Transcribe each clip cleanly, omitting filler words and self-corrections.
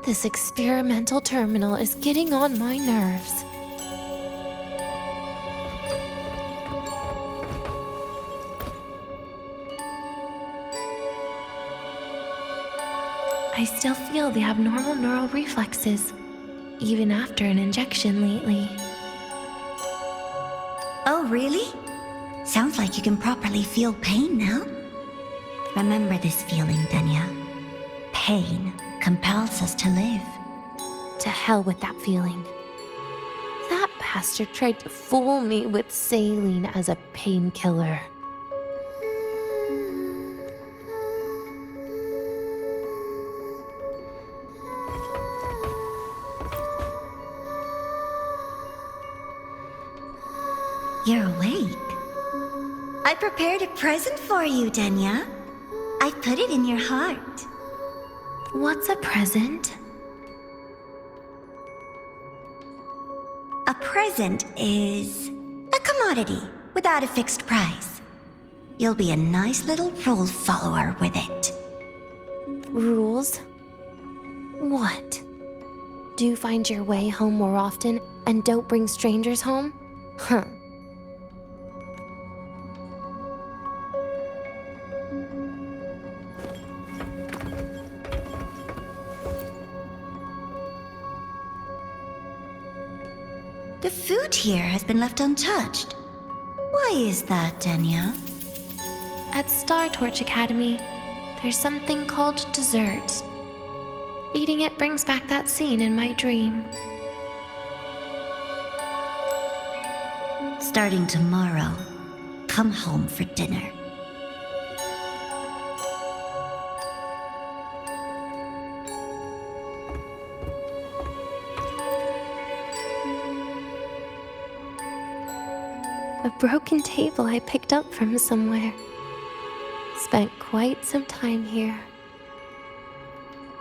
This experimental terminal is getting on my nerves. I still feel the abnormal neural reflexes, even after an injection lately. Oh, really? Sounds like you can properly feel pain now. Remember this feeling, Danya. Pain compels us to live. To hell with that feeling. That bastard tried to fool me with saline as a painkiller. You're awake. I prepared a present for you, Danya. I put it in your heart. What's a present? A present is a commodity without a fixed price. You'll be a nice little rule follower with it. Rules? What? Do find your way home more often and don't bring strangers home? Huh. The food here has been left untouched. Why is that, Danya? At Star Torch Academy, there's something called dessert. Eating it brings back that scene in my dream. Starting tomorrow, come home for dinner. A broken table I picked up from somewhere. Spent quite some time here.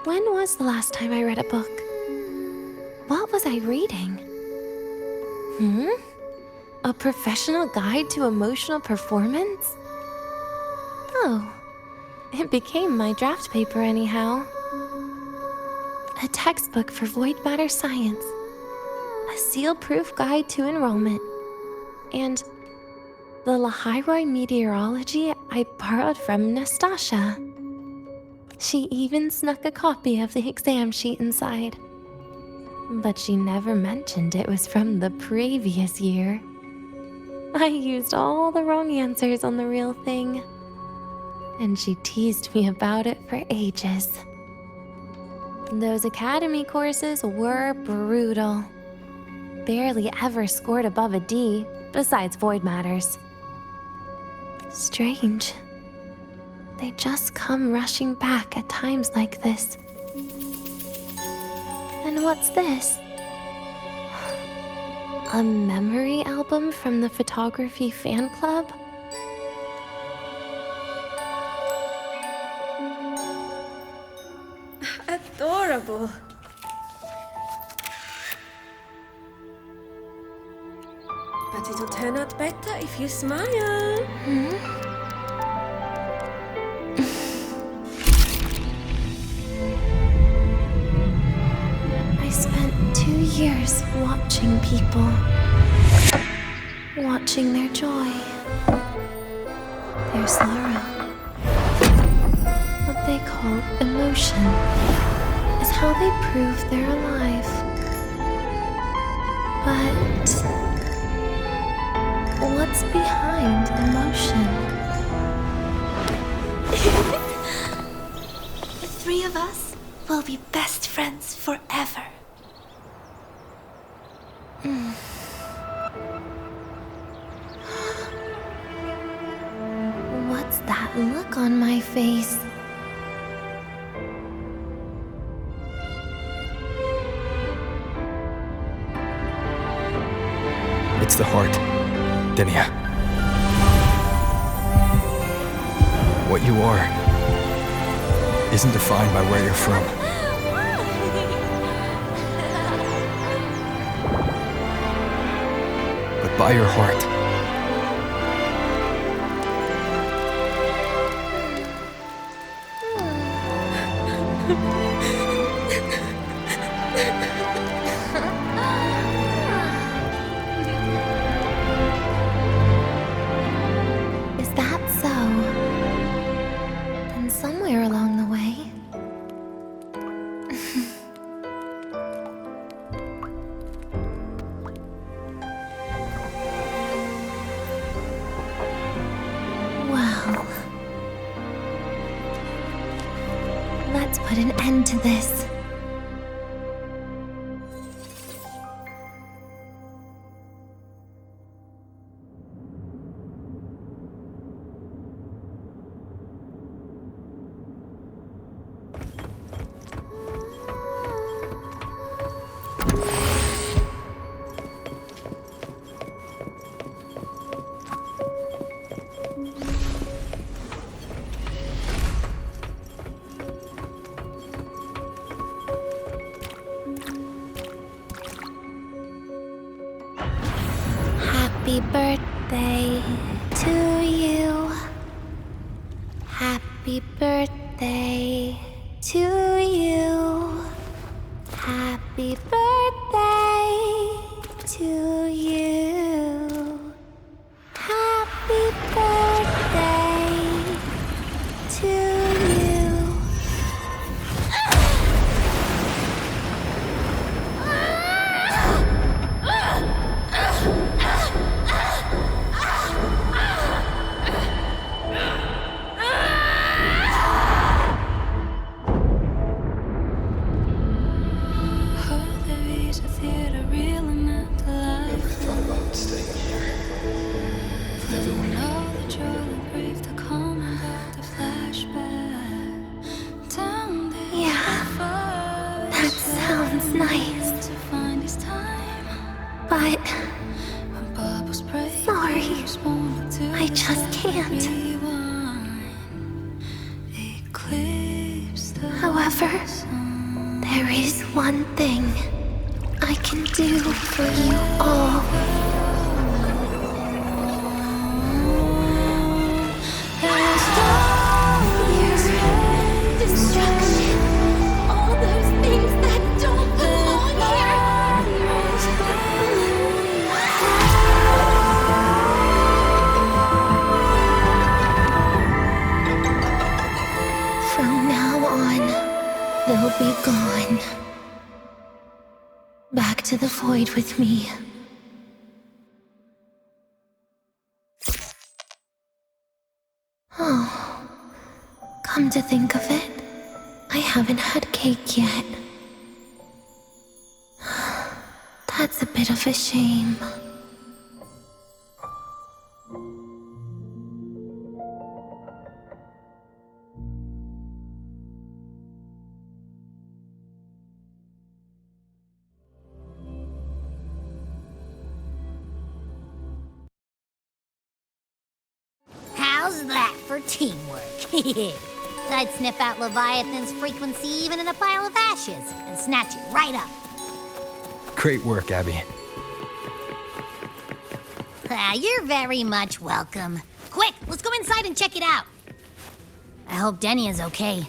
When was the last time I read a book? What was I reading? A professional guide to emotional performance? Oh, it became my draft paper anyhow. A textbook for void matter science. A seal-proof guide to enrollment. And the Lahairoi meteorology I borrowed from Nastasha. She even snuck a copy of the exam sheet inside. But she never mentioned it was from the previous year. I used all the wrong answers on the real thing. And she teased me about it for ages. Those academy courses were brutal. Barely ever scored above a D, besides void matters. Strange. They just come rushing back at times like this. And what's this? A memory album from the photography fan club? Adorable. But it'll turn out better if you smile. I spent 2 years watching people. Watching their joy. Their sorrow. What they call emotion is how they prove they're alive. But what's behind emotion? The three of us will be best friends forever. What's that look on my face? It's the heart, Denia. What you are isn't defined by where you're from. But by your heart. put an end to this. Happy birthday to you. Happy birthday to you. Happy birthday to you. Happy birthday to you. Sounds nice. But sorry, I just can't. However, there is one thing I can do for you all. Destruction. All those things that don't belong here. From now on, they'll be gone. Back to the void with me. Oh, come to think of it, I haven't had cake yet. That's a bit of a shame. How's that for teamwork? I'd sniff out Leviathan's frequency even in a pile of ashes and snatch it right up. Great work, Abby. You're very much welcome. Quick, let's go inside and check it out. I hope Denny is okay.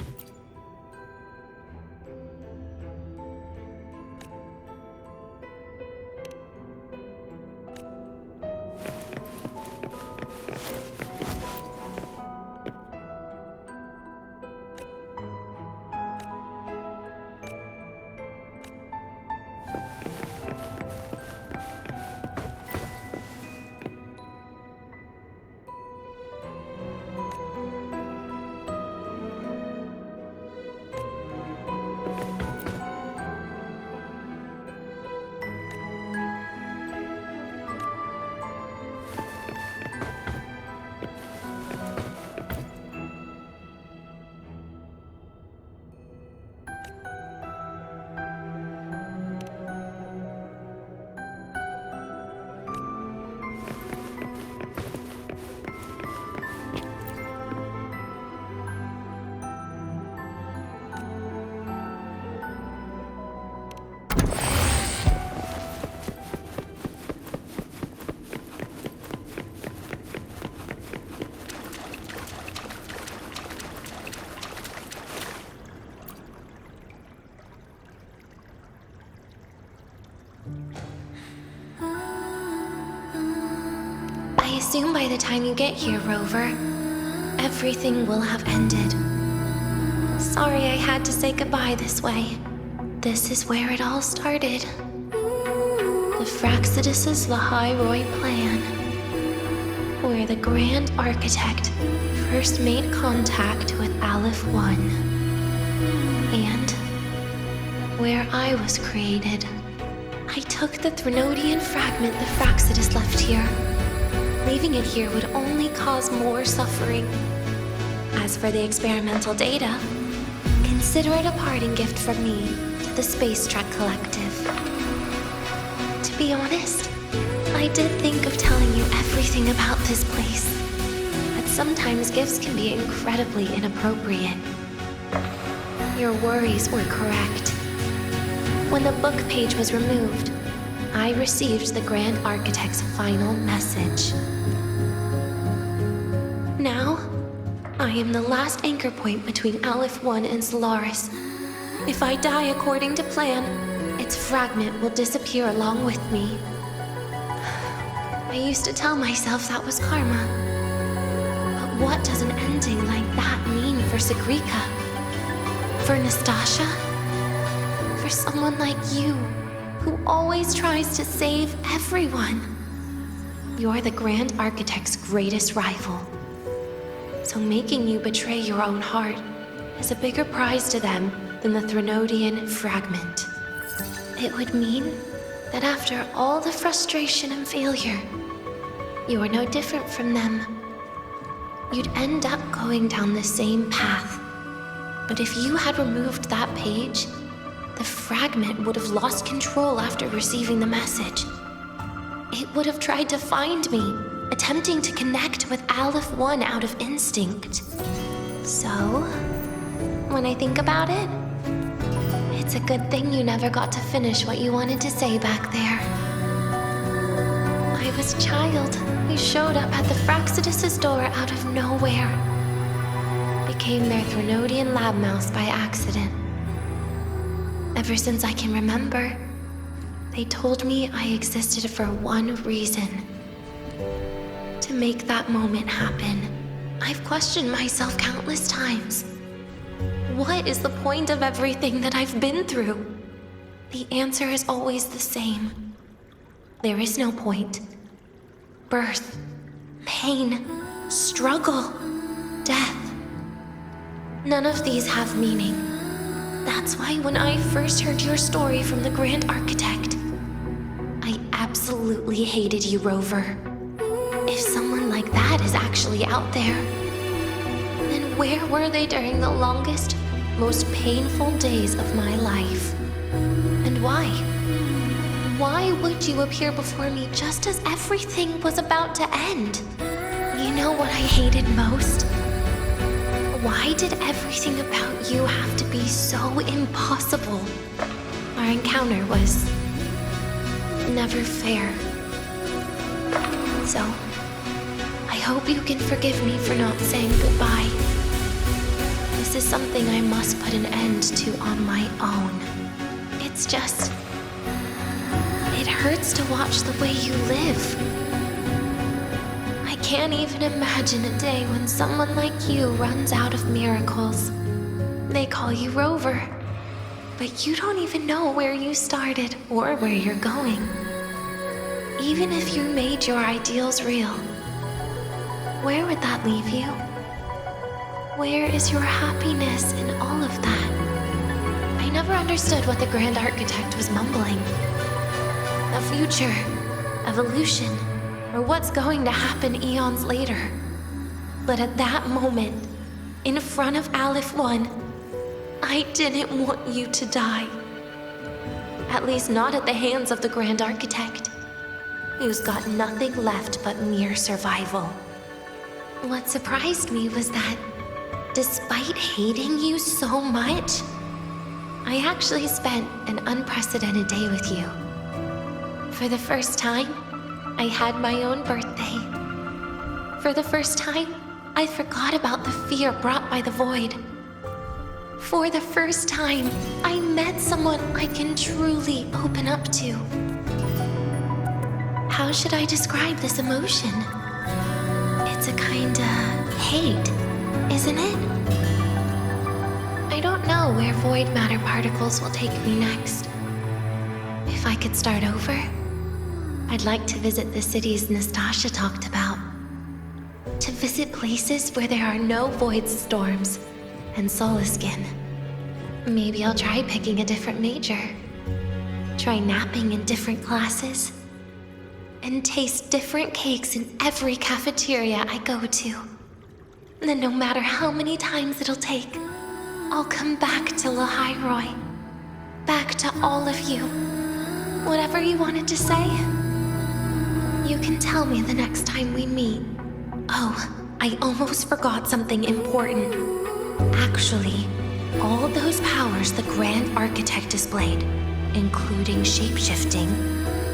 I assume by the time you get here, Rover, everything will have ended. Sorry I had to say goodbye this way. This is where it all started. The Fraxidus's Lahairoi plan, where the Grand Architect first made contact with Aleph 1. And where I was created, I took the Threnodian fragment the Fraxidus left here. Leaving it here would only cause more suffering. As for the experimental data, consider it a parting gift from me to the Space Trek Collective. To be honest, I did think of telling you everything about this place, but sometimes gifts can be incredibly inappropriate. Your worries were correct. When the book page was removed, I received the Grand Architect's final message. Now, I am the last anchor point between Aleph 1 and Solaris. If I die according to plan, its fragment will disappear along with me. I used to tell myself that was karma. But what does an ending like that mean for Sigrika? For Nastasia? For someone like you, who always tries to save everyone? You're the Grand Architect's greatest rival. So making you betray your own heart is a bigger prize to them than the Threnodian fragment. It would mean that after all the frustration and failure, you are no different from them. You'd end up going down the same path. But if you had removed that page, the fragment would have lost control after receiving the message. It would have tried to find me, attempting to connect with Aleph 1 out of instinct. So, when I think about it, it's a good thing you never got to finish what you wanted to say back there. I was a child who showed up at the Fraxidus' door out of nowhere. Became their Threnodian lab mouse by accident. Ever since I can remember, they told me I existed for one reason. To make that moment happen, I've questioned myself countless times. What is the point of everything that I've been through? The answer is always the same. There is no point. Birth, pain, struggle, death. None of these have meaning. That's why when I first heard your story from the Grand Architect, I absolutely hated you, Rover. If someone like that is actually out there, then where were they during the longest, most painful days of my life? And why? Why would you appear before me just as everything was about to end? You know what I hated most? Why did everything about you have to be so impossible? Our encounter was never fair. So, I hope you can forgive me for not saying goodbye. This is something I must put an end to on my own. It's just... it hurts to watch the way you live. I can't even imagine a day when someone like you runs out of miracles. They call you Rover, but you don't even know where you started or where you're going. Even if you made your ideals real, where would that leave you? Where is your happiness in all of that? I never understood what the Grand Architect was mumbling. A future, evolution, or what's going to happen eons later. But at that moment, in front of Aleph 1, I didn't want you to die. At least not at the hands of the Grand Architect, who's got nothing left but mere survival. What surprised me was that, despite hating you so much, I actually spent an unprecedented day with you. For the first time, I had my own birthday. For the first time, I forgot about the fear brought by the void. For the first time, I met someone I can truly open up to. How should I describe this emotion? It's a kinda hate, isn't it? I don't know where void matter particles will take me next. If I could start over, I'd like to visit the cities Nastasia talked about. To visit places where there are no void storms and Solaskin. Maybe I'll try picking a different major. Try napping in different classes. And taste different cakes in every cafeteria I go to. Then no matter how many times it'll take, I'll come back to Lahairoi. Back to all of you. Whatever you wanted to say, you can tell me the next time we meet. Oh, I almost forgot something important. Actually, all those powers the Grand Architect displayed, including shapeshifting,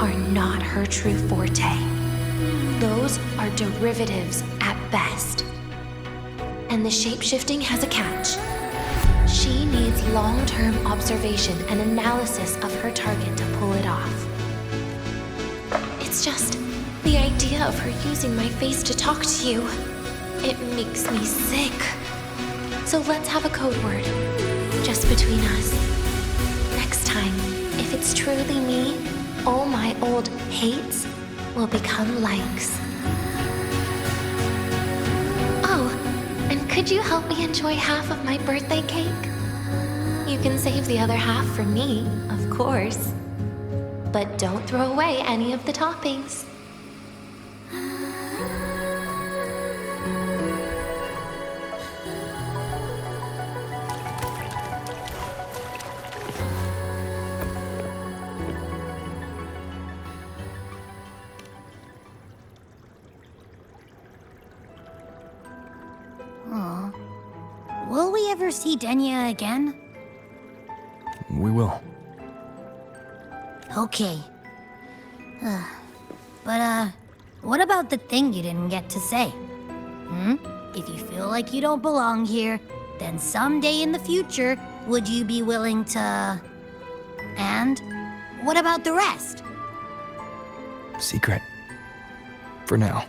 are not her true forte. Those are derivatives at best. And the shapeshifting has a catch. She needs long-term observation and analysis of her target to pull it off. It's just the idea of her using my face to talk to you. It makes me sick. So let's have a code word, just between us. Next time, if it's truly me, all my old hates will become likes. Oh, and could you help me enjoy half of my birthday cake? You can save the other half for me, of course. But don't throw away any of the toppings. Aw. Will we ever see Denya again? We will. Okay. But, what about the thing you didn't get to say? If you feel like you don't belong here, then someday in the future, would you be willing to... And what about the rest? Secret. For now.